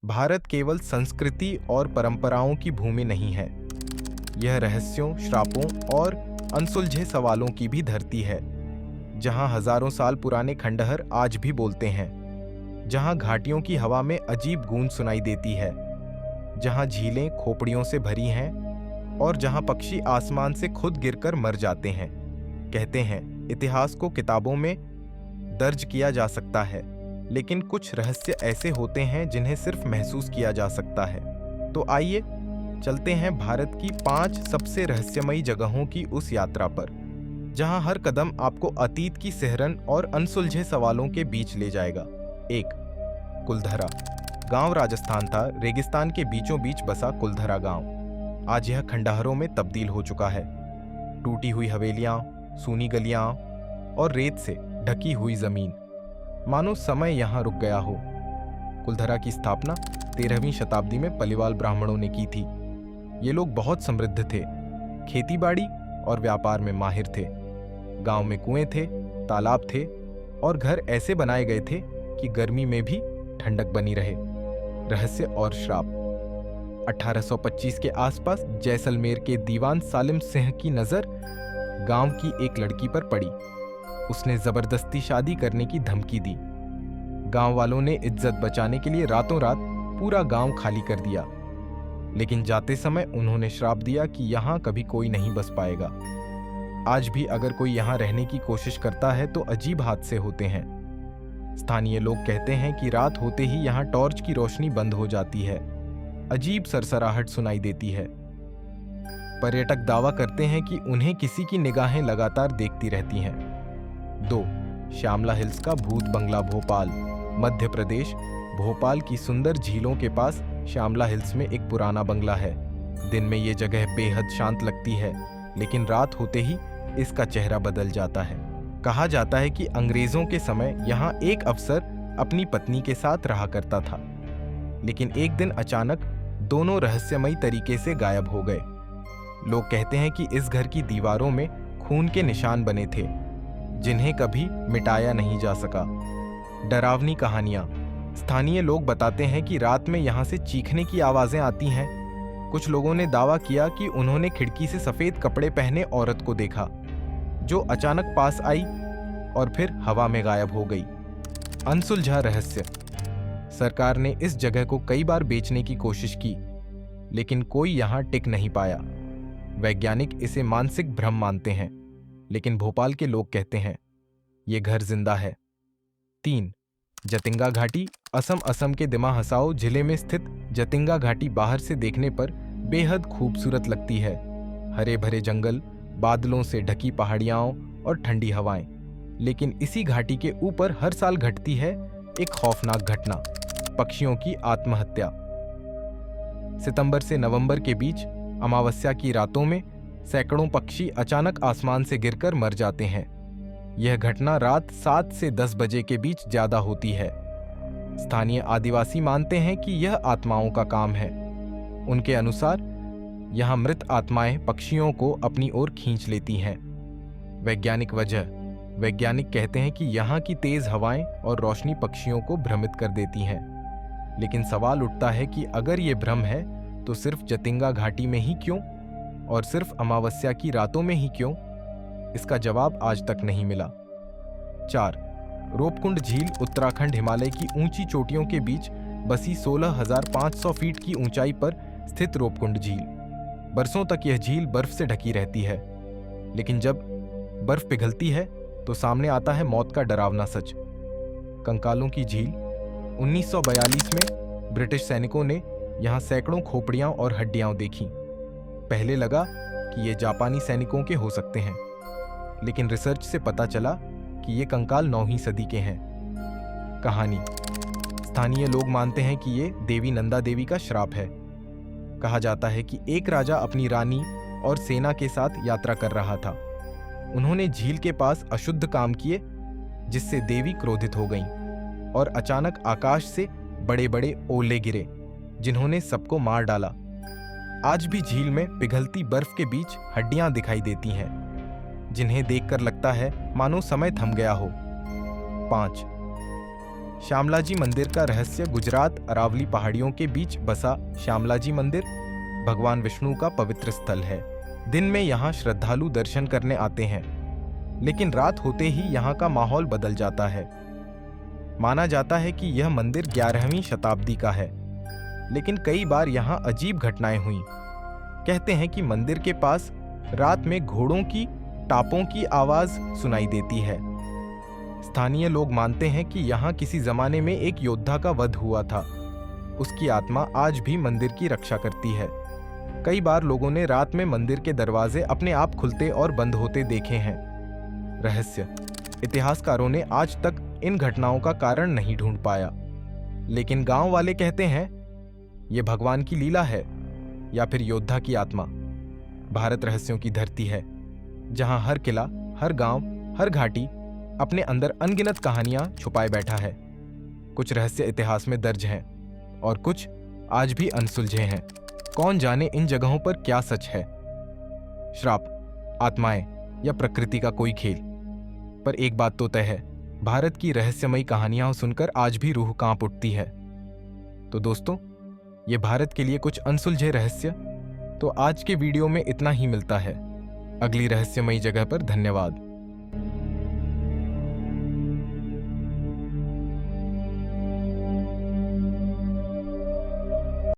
भारत केवल संस्कृति और परंपराओं की भूमि नहीं है, यह रहस्यों, श्रापों और अनसुलझे सवालों की भी धरती है। जहां हजारों साल पुराने खंडहर आज भी बोलते हैं, जहां घाटियों की हवा में अजीब गूंज सुनाई देती है, जहां झीलें खोपड़ियों से भरी हैं और जहां पक्षी आसमान से खुद गिरकर मर जाते हैं। कहते हैं इतिहास को किताबों में दर्ज किया जा सकता है, लेकिन कुछ रहस्य ऐसे होते हैं जिन्हें सिर्फ महसूस किया जा सकता है। तो आइए चलते हैं भारत की 5 सबसे रहस्यमयी जगहों की उस यात्रा पर, जहां हर कदम आपको अतीत की सिहरन और अनसुलझे सवालों के बीच ले जाएगा। 1. कुलधरा गांव राजस्थान था। रेगिस्तान के बीचों बीच बसा कुलधरा गांव आज यह खंडहरों में तब्दील हो चुका है। टूटी हुई हवेलियां, सूनी गलियां और रेत से ढकी हुई जमीन, मानो समय यहां रुक गया हो। कुलधरा की स्थापना 13वीं शताब्दी में पलिवाल ब्राह्मणों ने की थी। ये लोग बहुत समृद्ध थे, खेतीबाड़ी और व्यापार में माहिर थे। गांव में कुएं थे, तालाब थे और घर ऐसे बनाए गए थे कि गर्मी में भी ठंडक बनी रहे। रहस्य और श्राप 1825 के आसपास जैसलमेर के दीवान सालिम सिंह की नजर गांव की एक लड़की पर पड़ी। उसने जबरदस्ती शादी करने की धमकी दी। गांव वालों ने इज्जत बचाने के लिए रातों रात पूरा गांव खाली कर दिया, लेकिन जाते समय उन्होंने श्राप दिया कि यहां कभी कोई नहीं बस पाएगा। आज भी अगर कोई यहां रहने की कोशिश करता है तो अजीब हादसे होते हैं। स्थानीय लोग कहते हैं कि रात होते ही यहां टॉर्च की रोशनी बंद हो जाती है, अजीब सरसराहट सुनाई देती है। पर्यटक दावा करते हैं कि उन्हें किसी की निगाहें लगातार देखती रहती हैं। 2. श्यामला हिल्स का भूत बंगला भोपाल मध्य प्रदेश। भोपाल की सुंदर झीलों के पास श्यामला हिल्स में एक पुराना बंगला है। दिन में ये जगह बेहद शांत लगती है, लेकिन रात होते ही इसका चेहरा बदल जाता है। कहा जाता है कि अंग्रेजों के समय यहाँ एक अफसर अपनी पत्नी के साथ रहा करता था, लेकिन एक दिन अचानक दोनों रहस्यमयी तरीके से गायब हो गए। लोग कहते हैं कि इस घर की दीवारों में खून के निशान बने थे, जिन्हें कभी मिटाया नहीं जा सका। डरावनी कहानियां स्थानीय लोग बताते हैं कि रात में यहां से चीखने की आवाजें आती हैं। कुछ लोगों ने दावा किया कि उन्होंने खिड़की से सफेद कपड़े पहने औरत को देखा, जो अचानक पास आई और फिर हवा में गायब हो गई। अनसुलझा रहस्य सरकार ने इस जगह को कई बार बेचने की कोशिश की, लेकिन कोई यहां टिक नहीं पाया। वैज्ञानिक इसे मानसिक भ्रम मानते हैं, लेकिन भोपाल के लोग कहते हैं ये घर जिंदा है। 3. जतिंगा घाटी असम के दिमा हसाओ जिले में स्थित जतिंगा घाटी बाहर से देखने पर बेहद खूबसूरत लगती है। हरे भरे जंगल, बादलों से ढकी पहाड़ियां और ठंडी हवाएं। लेकिन इसी घाटी के ऊपर हर साल घटती है एक खौफनाक घटना, पक्षियों की आत्महत्या। सितंबर से नवंबर के बीच अमावस्या की रातों में सैकड़ों पक्षी अचानक आसमान से गिरकर मर जाते हैं। यह घटना रात 7 से 10 बजे के बीच ज्यादा होती है। स्थानीय आदिवासी मानते हैं कि यह आत्माओं का काम है। उनके अनुसार यहां मृत आत्माएं पक्षियों को अपनी ओर खींच लेती हैं। वैज्ञानिक कहते हैं कि यहां की तेज हवाएं और रोशनी पक्षियों को भ्रमित कर देती हैं। लेकिन सवाल उठता है कि अगर ये भ्रम है तो सिर्फ जतिंगा घाटी में ही क्यों, और सिर्फ अमावस्या की रातों में ही क्यों? इसका जवाब आज तक नहीं मिला। 4. रोपकुंड झील उत्तराखंड हिमालय की ऊंची चोटियों के बीच बसी 16,500 फीट की ऊंचाई पर स्थित रोपकुंड झील। बरसों तक यह झील बर्फ से ढकी रहती है, लेकिन जब बर्फ पिघलती है तो सामने आता है मौत का डरावना सच। कंकालों की झील 1942 में ब्रिटिश सैनिकों ने यहां सैकड़ों खोपड़ियां और हड्डियां देखीं। पहले लगा कि ये जापानी सैनिकों के हो सकते हैं, लेकिन रिसर्च से पता चला कि ये कंकाल 9वीं सदी के हैं। कहानी स्थानीय लोग मानते हैं कि ये देवी नंदा देवी का श्राप है। कहा जाता है कि एक राजा अपनी रानी और सेना के साथ यात्रा कर रहा था। उन्होंने झील के पास अशुद्ध काम किए, जिससे देवी क्रोधित हो गईं और अचानक आकाश से बड़े बड़े ओले गिरे, जिन्होंने सबको मार डाला। आज भी झील में पिघलती बर्फ के बीच हड्डियां दिखाई देती हैं, जिन्हें देखकर लगता है मानो समय थम गया हो। 5. श्यामलाजी मंदिर का रहस्य। गुजरात अरावली पहाड़ियों के बीच बसा श्यामलाजी मंदिर भगवान विष्णु का पवित्र स्थल है। दिन में यहाँ श्रद्धालु दर्शन करने आते हैं, लेकिन रात होते ही यहाँ का माहौल बदल जाता है। माना जाता है कि यह मंदिर 11वीं शताब्दी का है, लेकिन कई बार यहाँ अजीब घटनाएं हुई। कहते हैं कि मंदिर के पास रात में घोड़ों की टापों की आवाज सुनाई देती है। स्थानीय लोग मानते हैं कि यहाँ किसी जमाने में एक योद्धा का वध हुआ था। उसकी आत्मा आज भी मंदिर की रक्षा करती है। कई बार लोगों ने रात में मंदिर के दरवाजे अपने आप खुलते और बंद होते देखे हैं। रहस्य। इतिहासकारों ने आज तक इन घटनाओं का कारण नहीं ढूंढ पाया, लेकिन गांव वाले कहते हैं यह भगवान की लीला है या फिर योद्धा की आत्मा। भारत रहस्यों की धरती है, जहां हर किला, हर गांव, हर घाटी अपने अंदर अनगिनत कहानियां छुपाए बैठा है। कुछ रहस्य इतिहास में दर्ज हैं और कुछ आज भी अनसुलझे हैं। कौन जाने इन जगहों पर क्या सच है, श्राप, आत्माएं या प्रकृति का कोई खेल। पर एक बात तो तय है, भारत की रहस्यमयी कहानियां सुनकर आज भी रूह कांप उठती है। तो दोस्तों, ये भारत के लिए कुछ अनसुलझे रहस्य। तो आज के वीडियो में इतना ही। मिलता है अगली रहस्यमयी जगह पर। धन्यवाद।